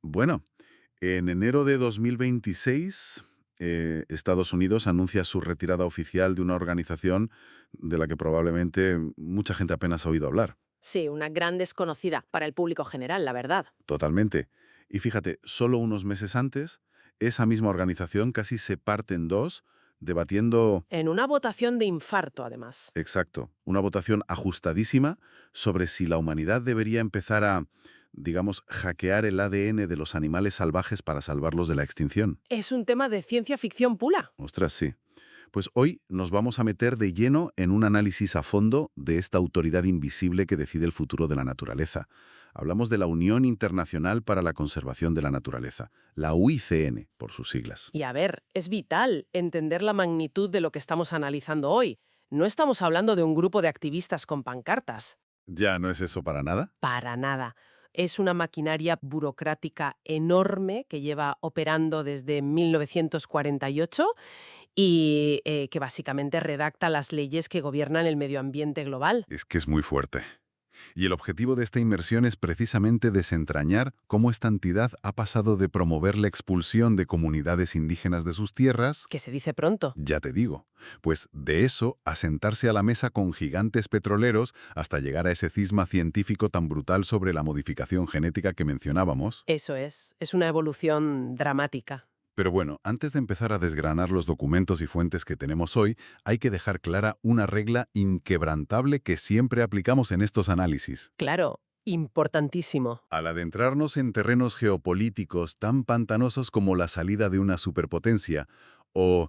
Bueno, en enero de 2026, Estados Unidos anuncia su retirada oficial de una organización de la que probablemente mucha gente apenas ha oído hablar. Sí, una gran desconocida para el público general, la verdad. Totalmente. Y fíjate, solo unos meses antes, esa misma organización casi se parte en dos, debatiendo, En una votación de infarto, además. exacto, una votación ajustadísima sobre si la humanidad debería empezar a, digamos, hackear el ADN de los animales salvajes para salvarlos de la extinción. Es un tema de ciencia ficción pura. Ostras, sí. Pues hoy nos vamos a meter de lleno en un análisis a fondo de esta autoridad invisible que decide el futuro de la naturaleza. Hablamos de la Unión Internacional para la Conservación de la Naturaleza, la UICN, por sus siglas. Y a ver, es vital entender la magnitud de lo que estamos analizando hoy. No estamos hablando de un grupo de activistas con pancartas. ¿Ya no es eso para nada? Para nada. Es una maquinaria burocrática enorme que lleva operando desde 1948 y que básicamente redacta las leyes que gobiernan el medio ambiente global. Es que es muy fuerte. Y el objetivo de esta inmersión es precisamente desentrañar cómo esta entidad ha pasado de promover la expulsión de comunidades indígenas de sus tierras, Que se dice pronto. ya te digo, pues de eso a sentarse a la mesa con gigantes petroleros hasta llegar a ese cisma científico tan brutal sobre la modificación genética que mencionábamos. Eso es una evolución dramática. Pero bueno, antes de empezar a desgranar los documentos y fuentes que tenemos hoy, hay que dejar clara una regla inquebrantable que siempre aplicamos en estos análisis. Claro, importantísimo. Al adentrarnos en terrenos geopolíticos tan pantanosos como la salida de una superpotencia, o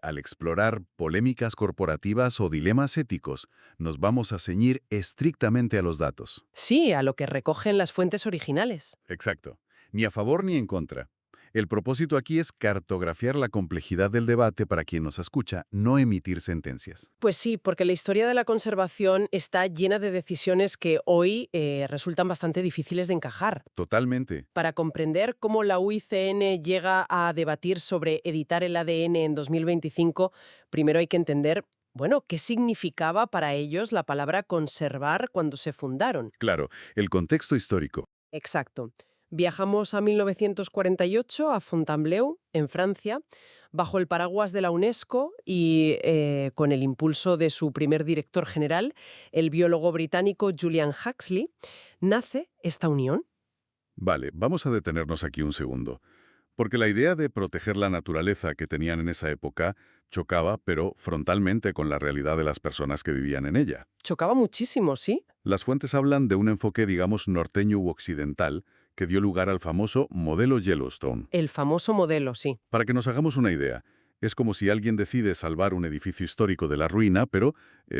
al explorar polémicas corporativas o dilemas éticos, nos vamos a ceñir estrictamente a los datos. Sí, a lo que recogen las fuentes originales. Exacto. Ni a favor ni en contra. El propósito aquí es cartografiar la complejidad del debate para quien nos escucha, no emitir sentencias. Pues sí, porque la historia de la conservación está llena de decisiones que hoy resultan bastante difíciles de encajar. Totalmente. Para comprender cómo la UICN llega a debatir sobre editar el ADN en 2025, primero hay que entender, bueno, qué significaba para ellos la palabra conservar cuando se fundaron. Claro, el contexto histórico. Exacto. Viajamos a 1948 a Fontainebleau, en Francia, bajo el paraguas de la UNESCO y con el impulso de su primer director general, el biólogo británico Julian Huxley, nace esta unión. Vale, vamos a detenernos aquí un segundo. Porque la idea de proteger la naturaleza que tenían en esa época chocaba, pero frontalmente, con la realidad de las personas que vivían en ella. Chocaba muchísimo, ¿sí? Las fuentes hablan de un enfoque, digamos, norteño u occidental, que dio lugar al famoso modelo Yellowstone. El famoso modelo, sí. Para que nos hagamos una idea, es como si alguien decide salvar un edificio histórico de la ruina, pero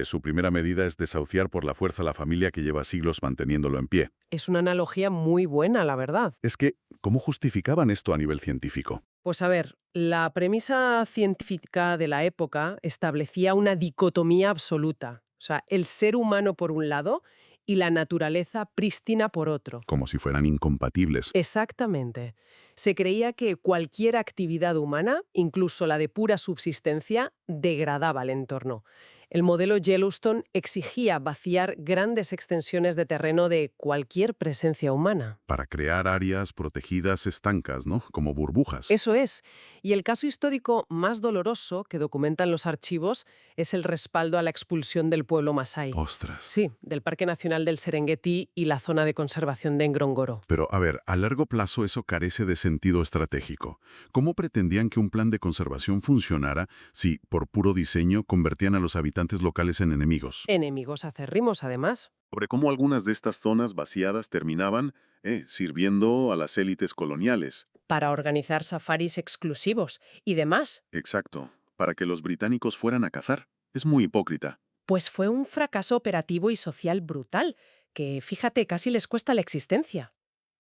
su primera medida es desahuciar por la fuerza a la familia que lleva siglos manteniéndolo en pie. Es una analogía muy buena, la verdad. Es que, ¿cómo justificaban esto a nivel científico? Pues a ver, la premisa científica de la época establecía una dicotomía absoluta. O sea, el ser humano por un lado y la naturaleza prístina por otro. Como si fueran incompatibles. Exactamente. Se creía que cualquier actividad humana, incluso la de pura subsistencia, degradaba el entorno. El modelo Yellowstone exigía vaciar grandes extensiones de terreno de cualquier presencia humana. Para crear áreas protegidas estancas, ¿no? Como burbujas. Eso es. Y el caso histórico más doloroso que documentan los archivos es el respaldo a la expulsión del pueblo masái. Ostras. Sí, del Parque Nacional del Serengeti y la zona de conservación de Ngorongoro. Pero, a ver, a largo plazo eso carece de sentido estratégico. ¿Cómo pretendían que un plan de conservación funcionara si, por puro diseño, convertían a los habitantes locales en enemigos? Enemigos acérrimos, además. Sobre cómo algunas de estas zonas vaciadas terminaban sirviendo a las élites coloniales. Para organizar safaris exclusivos y demás. Exacto, para que los británicos fueran a cazar. Es muy hipócrita. Pues fue un fracaso operativo y social brutal, que, fíjate, casi les cuesta la existencia.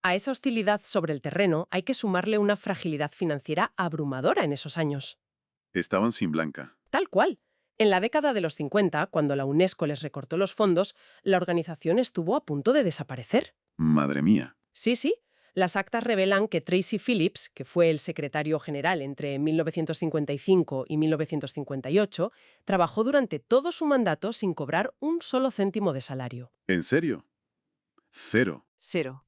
A esa hostilidad sobre el terreno hay que sumarle una fragilidad financiera abrumadora en esos años. Estaban sin blanca. Tal cual. En la década de los 50, cuando la UNESCO les recortó los fondos, la organización estuvo a punto de desaparecer. Madre mía. Sí. Las actas revelan que Tracy Phillips, que fue el secretario general entre 1955 y 1958, trabajó durante todo su mandato sin cobrar un solo céntimo de salario. ¿En serio? Cero. Cero.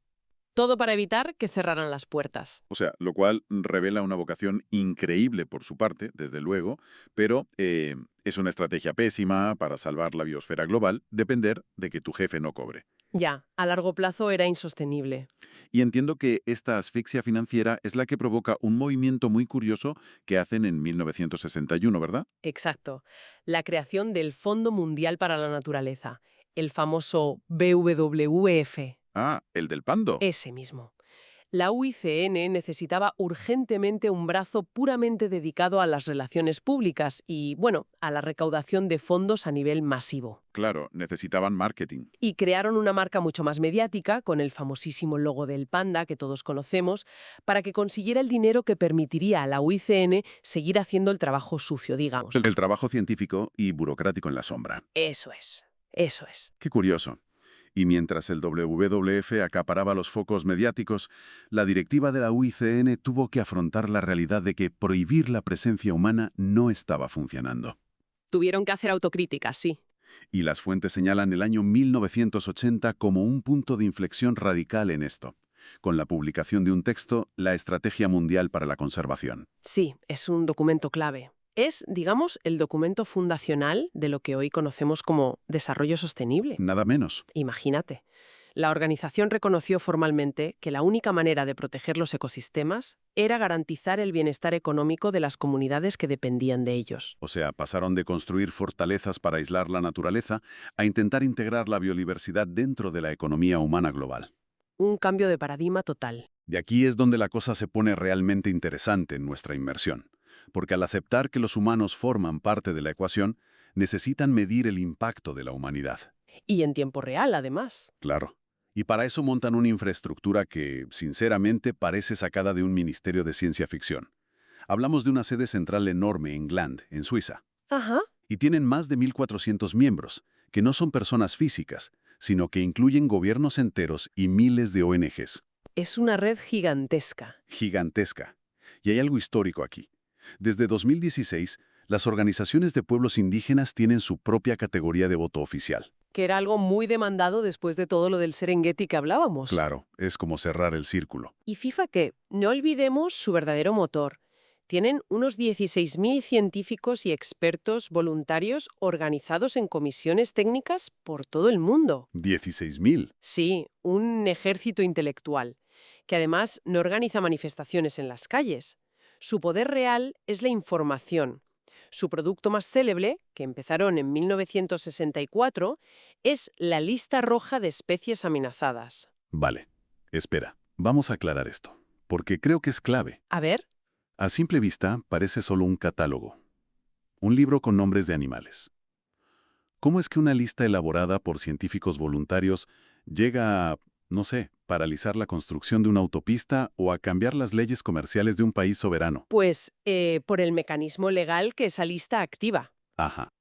Todo para evitar que cerraran las puertas. O sea, lo cual revela una vocación increíble por su parte, desde luego, pero es una estrategia pésima para salvar la biosfera global, depender de que tu jefe no cobre. Ya, a largo plazo era insostenible. Y entiendo que esta asfixia financiera es la que provoca un movimiento muy curioso que hacen en 1961, ¿verdad? Exacto. La creación del Fondo Mundial para la Naturaleza, el famoso BWF. Ah, el del pando. Ese mismo. La UICN necesitaba urgentemente un brazo puramente dedicado a las relaciones públicas y, bueno, a la recaudación de fondos a nivel masivo. Claro, necesitaban marketing. Y crearon una marca mucho más mediática, con el famosísimo logo del panda que todos conocemos, para que consiguiera el dinero que permitiría a la UICN seguir haciendo el trabajo sucio, digamos. El trabajo científico y burocrático en la sombra. Eso es. Eso es. Qué curioso. Y mientras el WWF acaparaba los focos mediáticos, la directiva de la UICN tuvo que afrontar la realidad de que prohibir la presencia humana no estaba funcionando. Tuvieron que hacer autocrítica, sí. Y las fuentes señalan el año 1980 como un punto de inflexión radical en esto, con la publicación de un texto, La Estrategia Mundial para la Conservación. Sí, es un documento clave. Es, digamos, el documento fundacional de lo que hoy conocemos como desarrollo sostenible. Nada menos. Imagínate. La organización reconoció formalmente que la única manera de proteger los ecosistemas era garantizar el bienestar económico de las comunidades que dependían de ellos. O sea, pasaron de construir fortalezas para aislar la naturaleza a intentar integrar la biodiversidad dentro de la economía humana global. Un cambio de paradigma total. De aquí es donde la cosa se pone realmente interesante en nuestra inmersión, porque al aceptar que los humanos forman parte de la ecuación, necesitan medir el impacto de la humanidad. Y en tiempo real, además. Claro. Y para eso montan una infraestructura que, sinceramente, parece sacada de un ministerio de ciencia ficción. Hablamos de una sede central enorme en Gland, en Suiza. Ajá. Y tienen más de 1.400 miembros, que no son personas físicas, sino que incluyen gobiernos enteros y miles de ONGs. Es una red gigantesca. Gigantesca. Y hay algo histórico aquí. Desde 2016, las organizaciones de pueblos indígenas tienen su propia categoría de voto oficial. Que era algo muy demandado después de todo lo del Serengeti que hablábamos. Claro, es como cerrar el círculo. Y FIFA que, no olvidemos su verdadero motor. Tienen unos 16.000 científicos y expertos voluntarios organizados en comisiones técnicas por todo el mundo. 16.000. Sí, un ejército intelectual, que además no organiza manifestaciones en las calles. Su poder real es la información. Su producto más célebre, que empezaron en 1964, es la lista roja de especies amenazadas. Vale, espera, vamos a aclarar esto, porque creo que es clave. A ver. A simple vista, parece solo un catálogo. Un libro con nombres de animales. ¿Cómo es que una lista elaborada por científicos voluntarios llega a, no sé, paralizar la construcción de una autopista o a cambiar las leyes comerciales de un país soberano? Pues por el mecanismo legal que esa lista activa. Ajá.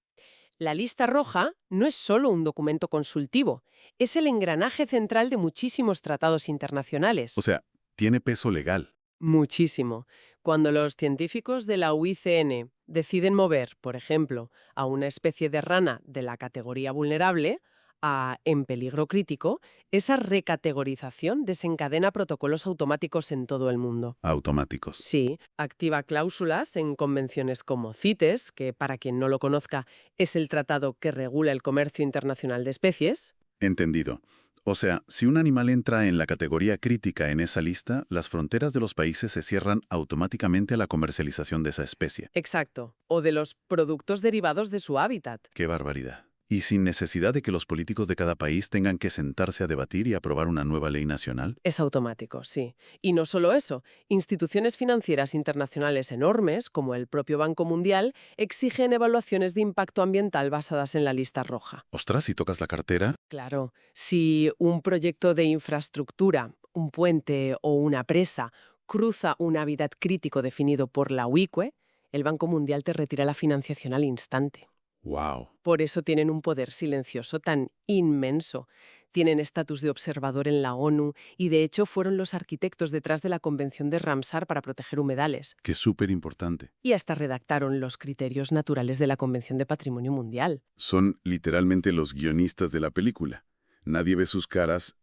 La lista roja no es solo un documento consultivo, es el engranaje central de muchísimos tratados internacionales. O sea, tiene peso legal. Muchísimo. Cuando los científicos de la UICN deciden mover, por ejemplo, a una especie de rana de la categoría vulnerable a en peligro crítico, esa recategorización desencadena protocolos automáticos en todo el mundo. Automáticos. Sí, activa cláusulas en convenciones como CITES, que para quien no lo conozca es el tratado que regula el comercio internacional de especies. Entendido. O sea, si un animal entra en la categoría crítica en esa lista, las fronteras de los países se cierran automáticamente a la comercialización de esa especie. Exacto. O de los productos derivados de su hábitat. ¡Qué barbaridad! Y sin necesidad de que los políticos de cada país tengan que sentarse a debatir y aprobar una nueva ley nacional. Es automático, sí. Y no solo eso, instituciones financieras internacionales enormes, como el propio Banco Mundial, exigen evaluaciones de impacto ambiental basadas en la lista roja. Ostras, si tocas la cartera. Claro, si un proyecto de infraestructura, un puente o una presa cruza un hábitat crítico definido por la UICE, el Banco Mundial te retira la financiación al instante. ¡Wow! Por eso tienen un poder silencioso tan inmenso. Tienen estatus de observador en la ONU y, de hecho, fueron los arquitectos detrás de la Convención de Ramsar para proteger humedales. ¡Qué súper importante! Y hasta redactaron los criterios naturales de la Convención de Patrimonio Mundial. Son literalmente los guionistas de la película. Nadie ve sus caras,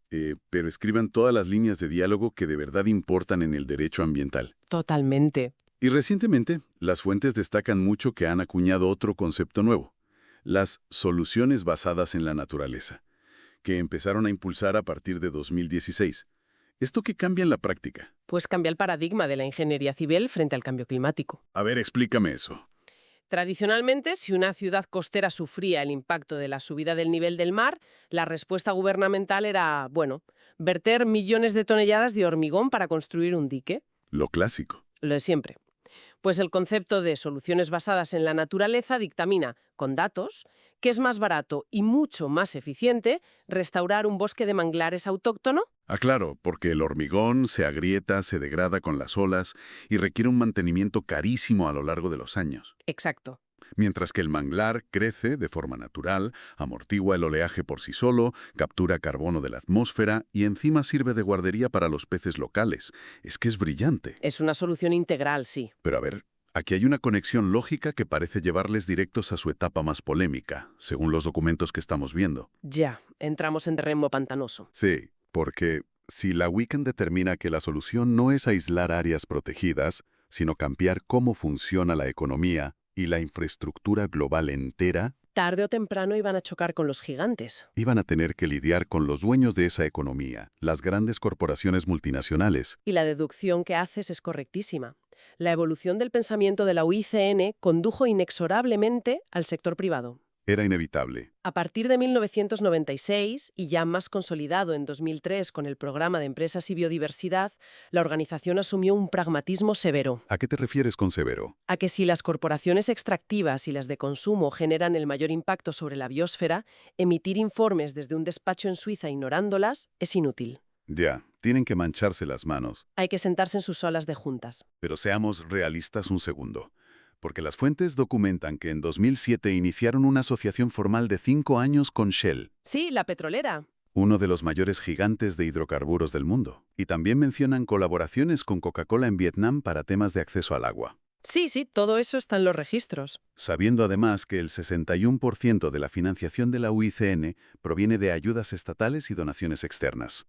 pero escriban todas las líneas de diálogo que de verdad importan en el derecho ambiental. Totalmente. Y recientemente, las fuentes destacan mucho que han acuñado otro concepto nuevo, las soluciones basadas en la naturaleza, que empezaron a impulsar a partir de 2016. ¿Esto qué cambia en la práctica? Pues cambia el paradigma de la ingeniería civil frente al cambio climático. A ver, explícame eso. Tradicionalmente, si una ciudad costera sufría el impacto de la subida del nivel del mar, la respuesta gubernamental era, bueno, verter millones de toneladas de hormigón para construir un dique. Lo clásico. Lo de siempre. Pues el concepto de soluciones basadas en la naturaleza dictamina, con datos, que es más barato y mucho más eficiente restaurar un bosque de manglares autóctono. Ah, claro, porque el hormigón se agrieta, se degrada con las olas y requiere un mantenimiento carísimo a lo largo de los años. Exacto. Mientras que el manglar crece de forma natural, amortigua el oleaje por sí solo, captura carbono de la atmósfera y encima sirve de guardería para los peces locales. Es que es brillante. Es una solución integral, sí. Pero a ver, aquí hay una conexión lógica que parece llevarles directos a su etapa más polémica, según los documentos que estamos viendo. Ya, entramos en terreno pantanoso. Sí, porque si la Weekend determina que la solución no es aislar áreas protegidas, sino cambiar cómo funciona la economía y la infraestructura global entera, Tarde o temprano iban a chocar con los gigantes. iban a tener que lidiar con los dueños de esa economía, las grandes corporaciones multinacionales. Y la deducción que haces es correctísima. La evolución del pensamiento de la UICN condujo inexorablemente al sector privado. Era inevitable. A partir de 1996, y ya más consolidado en 2003 con el Programa de Empresas y Biodiversidad, la organización asumió un pragmatismo severo. ¿A qué te refieres con severo? A que si las corporaciones extractivas y las de consumo generan el mayor impacto sobre la biosfera, emitir informes desde un despacho en Suiza ignorándolas es inútil. Ya, tienen que mancharse las manos. Hay que sentarse en sus salas de juntas. Pero seamos realistas un segundo. Porque las fuentes documentan que en 2007 iniciaron una asociación formal de 5 años con Shell, Sí, la petrolera. uno de los mayores gigantes de hidrocarburos del mundo. Y también mencionan colaboraciones con Coca-Cola en Vietnam para temas de acceso al agua. Sí, todo eso está en los registros. Sabiendo además que el 61% de la financiación de la UICN proviene de ayudas estatales y donaciones externas.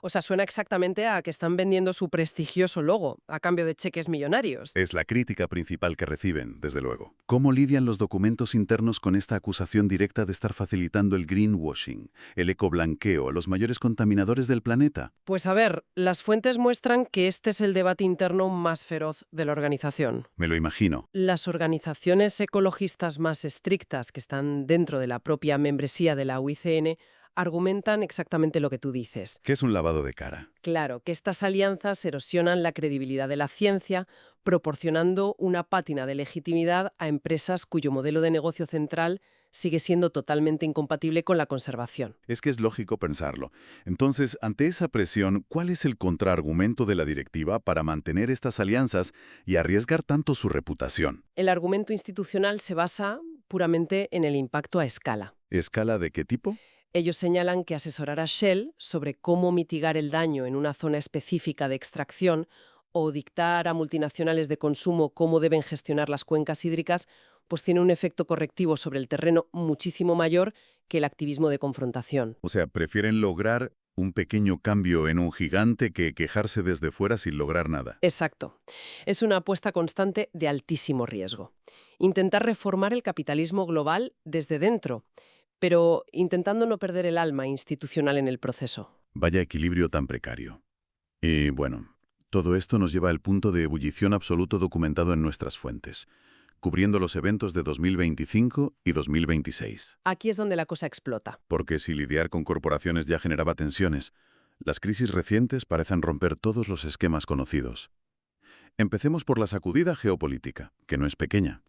O sea, suena exactamente a que están vendiendo su prestigioso logo a cambio de cheques millonarios. Es la crítica principal que reciben, desde luego. ¿Cómo lidian los documentos internos con esta acusación directa de estar facilitando el greenwashing, el ecoblanqueo, a los mayores contaminadores del planeta? Pues a ver, las fuentes muestran que este es el debate interno más feroz de la organización. Me lo imagino. Las organizaciones ecologistas más estrictas que están dentro de la propia membresía de la UICN argumentan exactamente lo que tú dices. ¿Qué es un lavado de cara? Claro, que estas alianzas erosionan la credibilidad de la ciencia, proporcionando una pátina de legitimidad a empresas cuyo modelo de negocio central sigue siendo totalmente incompatible con la conservación. Es que es lógico pensarlo. Entonces, ante esa presión, ¿cuál es el contraargumento de la directiva para mantener estas alianzas y arriesgar tanto su reputación? El argumento institucional se basa puramente en el impacto a escala. ¿Escala de qué tipo? Ellos señalan que asesorar a Shell sobre cómo mitigar el daño en una zona específica de extracción o dictar a multinacionales de consumo cómo deben gestionar las cuencas hídricas, pues tiene un efecto correctivo sobre el terreno muchísimo mayor que el activismo de confrontación. O sea, prefieren lograr un pequeño cambio en un gigante que quejarse desde fuera sin lograr nada. Exacto. Es una apuesta constante de altísimo riesgo. Intentar reformar el capitalismo global desde dentro, pero intentando no perder el alma institucional en el proceso. Vaya equilibrio tan precario. Y bueno, todo esto nos lleva al punto de ebullición absoluto documentado en nuestras fuentes, cubriendo los eventos de 2025 y 2026. Aquí es donde la cosa explota. Porque si lidiar con corporaciones ya generaba tensiones, las crisis recientes parecen romper todos los esquemas conocidos. Empecemos por la sacudida geopolítica, que no es pequeña.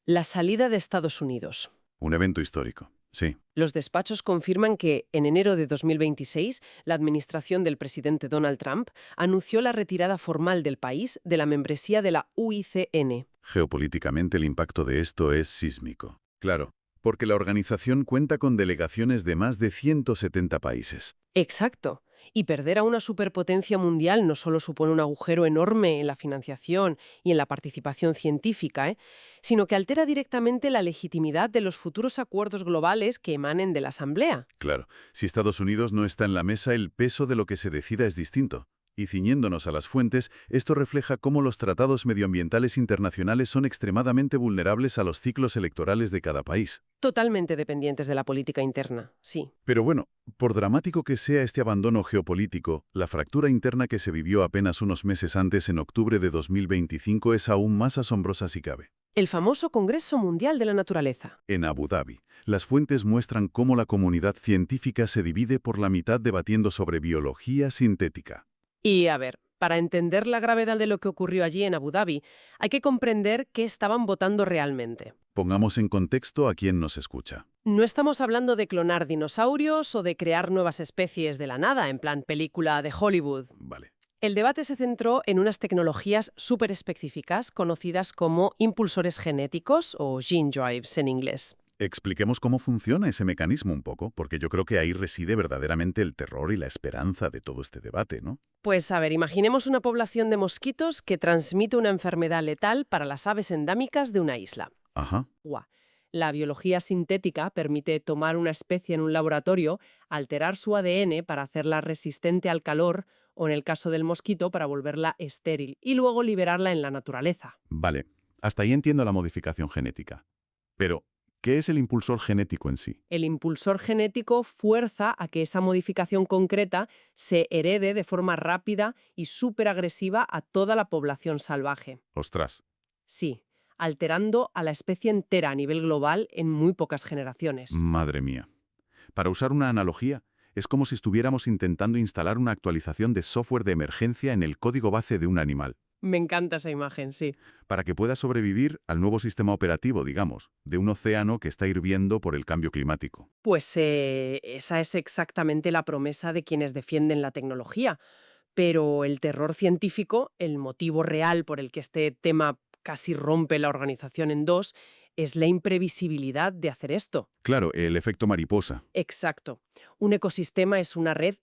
La salida de Estados Unidos. Un evento histórico, sí. Los despachos confirman que, en enero de 2026, la administración del presidente Donald Trump anunció la retirada formal del país de la membresía de la UICN. Geopolíticamente el impacto de esto es sísmico. Claro, porque la organización cuenta con delegaciones de más de 170 países. Exacto. Y perder a una superpotencia mundial no solo supone un agujero enorme en la financiación y en la participación científica, sino que altera directamente la legitimidad de los futuros acuerdos globales que emanen de la Asamblea. Claro, si Estados Unidos no está en la mesa, el peso de lo que se decida es distinto. Y ciñéndonos a las fuentes, esto refleja cómo los tratados medioambientales internacionales son extremadamente vulnerables a los ciclos electorales de cada país. Totalmente dependientes de la política interna, sí. Pero bueno, por dramático que sea este abandono geopolítico, la fractura interna que se vivió apenas unos meses antes, en octubre de 2025, es aún más asombrosa si cabe. El famoso Congreso Mundial de la Naturaleza. En Abu Dhabi, las fuentes muestran cómo la comunidad científica se divide por la mitad debatiendo sobre biología sintética. Y a ver, para entender la gravedad de lo que ocurrió allí en Abu Dhabi, hay que comprender qué estaban votando realmente. Pongamos en contexto a quien nos escucha. No estamos hablando de clonar dinosaurios o de crear nuevas especies de la nada, en plan película de Hollywood. Vale. El debate se centró en unas tecnologías súper específicas conocidas como impulsores genéticos o gene drives en inglés. Expliquemos cómo funciona ese mecanismo un poco, porque yo creo que ahí reside verdaderamente el terror y la esperanza de todo este debate, ¿no? Pues a ver, imaginemos una población de mosquitos que transmite una enfermedad letal para las aves endámicas de una isla. Ajá. Guau. La biología sintética permite tomar una especie en un laboratorio, alterar su ADN para hacerla resistente al calor o, en el caso del mosquito, para volverla estéril y luego liberarla en la naturaleza. Vale. Hasta ahí entiendo la modificación genética. Pero, ¿qué es el impulsor genético en sí? El impulsor genético fuerza a que esa modificación concreta se herede de forma rápida y súper agresiva a toda la población salvaje. Ostras. Sí, alterando a la especie entera a nivel global en muy pocas generaciones. Madre mía. Para usar una analogía, es como si estuviéramos intentando instalar una actualización de software de emergencia en el código base de un animal, Me encanta esa imagen, sí. para que pueda sobrevivir al nuevo sistema operativo, digamos, de un océano que está hirviendo por el cambio climático. Pues esa es exactamente la promesa de quienes defienden la tecnología. Pero el terror científico, el motivo real por el que este tema casi rompe la organización en dos, es la imprevisibilidad de hacer esto. Claro, el efecto mariposa. Exacto. Un ecosistema es una red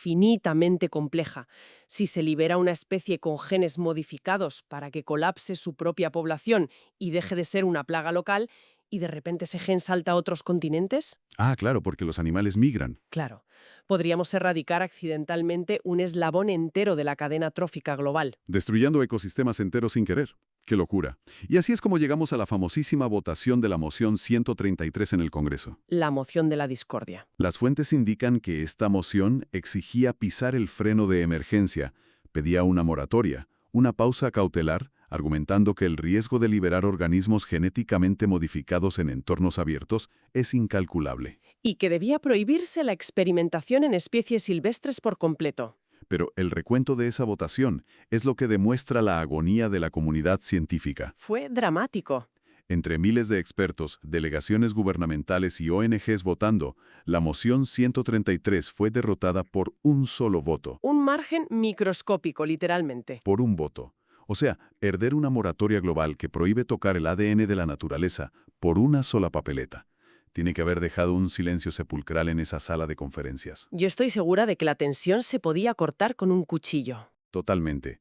infinitamente compleja. Si se libera una especie con genes modificados para que colapse su propia población y deje de ser una plaga local, y de repente ese gen salta a otros continentes, Ah, claro, porque los animales migran. claro, podríamos erradicar accidentalmente un eslabón entero de la cadena trófica global. Destruyendo ecosistemas enteros sin querer. ¡Qué locura! Y así es como llegamos a la famosísima votación de la moción 133 en el Congreso. La moción de la discordia. Las fuentes indican que esta moción exigía pisar el freno de emergencia, pedía una moratoria, una pausa cautelar, argumentando que el riesgo de liberar organismos genéticamente modificados en entornos abiertos es incalculable. Y que debía prohibirse la experimentación en especies silvestres por completo. Pero el recuento de esa votación es lo que demuestra la agonía de la comunidad científica. Fue dramático. Entre miles de expertos, delegaciones gubernamentales y ONGs votando, la moción 133 fue derrotada por un solo voto. Un margen microscópico, literalmente. Por un voto. O sea, hereder una moratoria global que prohíbe tocar el ADN de la naturaleza por una sola papeleta. Tiene que haber dejado un silencio sepulcral en esa sala de conferencias. Yo estoy segura de que la tensión se podía cortar con un cuchillo. Totalmente.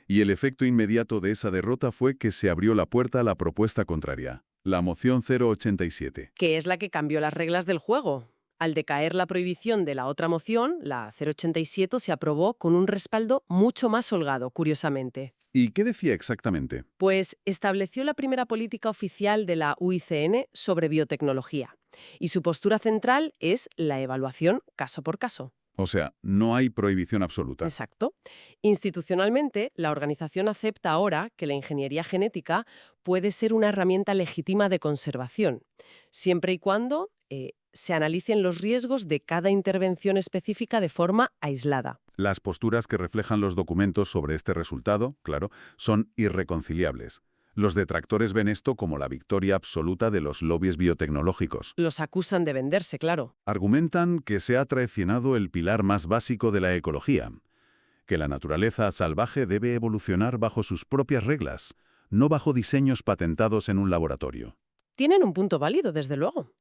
Y el efecto inmediato de esa derrota fue que se abrió la puerta a la propuesta contraria, la moción 087. Que es la que cambió las reglas del juego. Al decaer la prohibición de la otra moción, la 087 se aprobó con un respaldo mucho más holgado, curiosamente. ¿Y qué decía exactamente? Pues estableció la primera política oficial de la UICN sobre biotecnología. Y su postura central es la evaluación caso por caso. O sea, no hay prohibición absoluta. Exacto. Institucionalmente, la organización acepta ahora que la ingeniería genética puede ser una herramienta legítima de conservación, siempre y cuando se analicen los riesgos de cada intervención específica de forma aislada. Las posturas que reflejan los documentos sobre este resultado, claro, son irreconciliables. Los detractores ven esto como la victoria absoluta de los lobbies biotecnológicos. Los acusan de venderse, claro. Argumentan que se ha traicionado el pilar más básico de la ecología, que la naturaleza salvaje debe evolucionar bajo sus propias reglas, no bajo diseños patentados en un laboratorio. Tienen un punto válido, desde luego.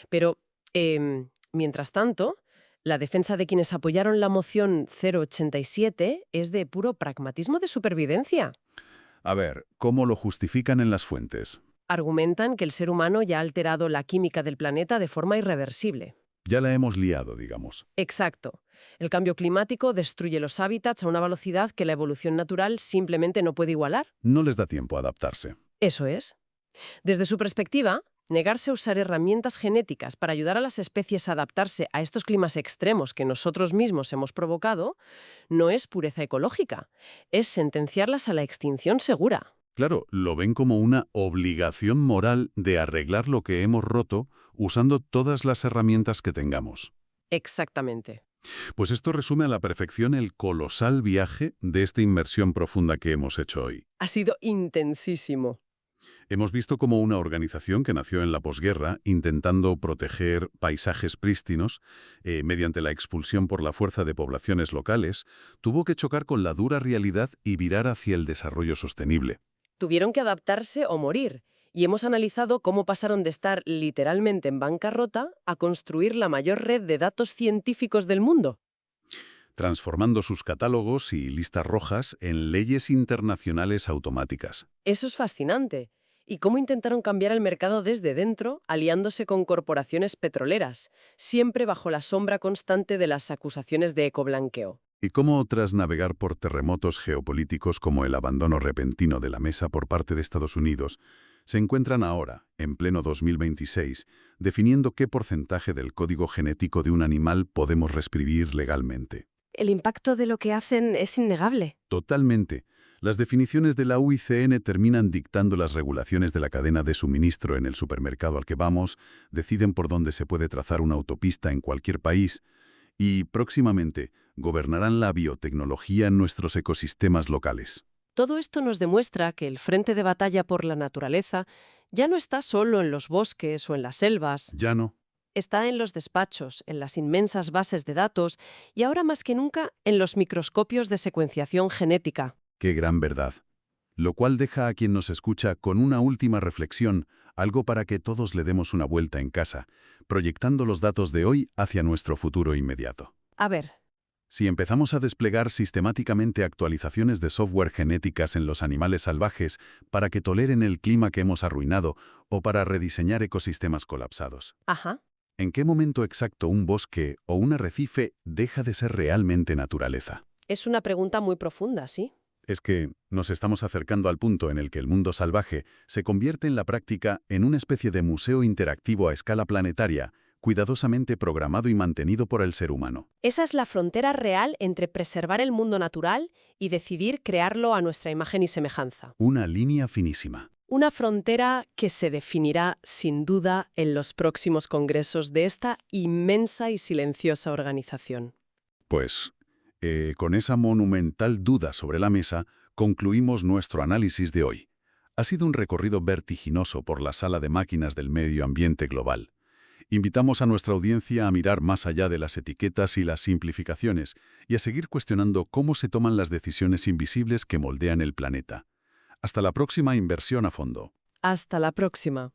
Pero, mientras tanto, La defensa de quienes apoyaron la moción 087 es de puro pragmatismo de supervivencia. A ver, ¿cómo lo justifican en las fuentes? Argumentan que el ser humano ya ha alterado la química del planeta de forma irreversible. Ya la hemos liado, digamos. Exacto. El cambio climático destruye los hábitats a una velocidad que la evolución natural simplemente no puede igualar. No les da tiempo a adaptarse. Eso es. Desde su perspectiva, negarse a usar herramientas genéticas para ayudar a las especies a adaptarse a estos climas extremos que nosotros mismos hemos provocado no es pureza ecológica, es sentenciarlas a la extinción segura. Claro, lo ven como una obligación moral de arreglar lo que hemos roto usando todas las herramientas que tengamos. Exactamente. Pues esto resume a la perfección el colosal viaje de esta inmersión profunda que hemos hecho hoy. Ha sido intensísimo. Hemos visto cómo una organización que nació en la posguerra, intentando proteger paisajes prístinos, mediante la expulsión por la fuerza de poblaciones locales, tuvo que chocar con la dura realidad y virar hacia el desarrollo sostenible. Tuvieron que adaptarse o morir, y hemos analizado cómo pasaron de estar literalmente en bancarrota a construir la mayor red de datos científicos del mundo. Transformando sus catálogos y listas rojas en leyes internacionales automáticas. Eso es fascinante. Y cómo intentaron cambiar el mercado desde dentro, aliándose con corporaciones petroleras, siempre bajo la sombra constante de las acusaciones de ecoblanqueo. Y cómo, tras navegar por terremotos geopolíticos como el abandono repentino de la mesa por parte de Estados Unidos, se encuentran ahora, en pleno 2026, definiendo qué porcentaje del código genético de un animal podemos reescribir legalmente. El impacto de lo que hacen es innegable. Totalmente. Las definiciones de la UICN terminan dictando las regulaciones de la cadena de suministro en el supermercado al que vamos, deciden por dónde se puede trazar una autopista en cualquier país y, próximamente, gobernarán la biotecnología en nuestros ecosistemas locales. Todo esto nos demuestra que el frente de batalla por la naturaleza ya no está solo en los bosques o en las selvas. Ya no. Está en los despachos, en las inmensas bases de datos y ahora más que nunca en los microscopios de secuenciación genética. Qué gran verdad. Lo cual deja a quien nos escucha con una última reflexión, algo para que todos le demos una vuelta en casa, proyectando los datos de hoy hacia nuestro futuro inmediato. A ver. Si empezamos a desplegar sistemáticamente actualizaciones de software genéticas en los animales salvajes para que toleren el clima que hemos arruinado o para rediseñar ecosistemas colapsados, Ajá. ¿en qué momento exacto un bosque o un arrecife deja de ser realmente naturaleza? Es una pregunta muy profunda, ¿sí? Es que nos estamos acercando al punto en el que el mundo salvaje se convierte en la práctica en una especie de museo interactivo a escala planetaria, cuidadosamente programado y mantenido por el ser humano. Esa es la frontera real entre preservar el mundo natural y decidir crearlo a nuestra imagen y semejanza. Una línea finísima. Una frontera que se definirá, sin duda, en los próximos congresos de esta inmensa y silenciosa organización. Pues, con esa monumental duda sobre la mesa, concluimos nuestro análisis de hoy. Ha sido un recorrido vertiginoso por la sala de máquinas del medio ambiente global. Invitamos a nuestra audiencia a mirar más allá de las etiquetas y las simplificaciones y a seguir cuestionando cómo se toman las decisiones invisibles que moldean el planeta. Hasta la próxima inversión a fondo. Hasta la próxima.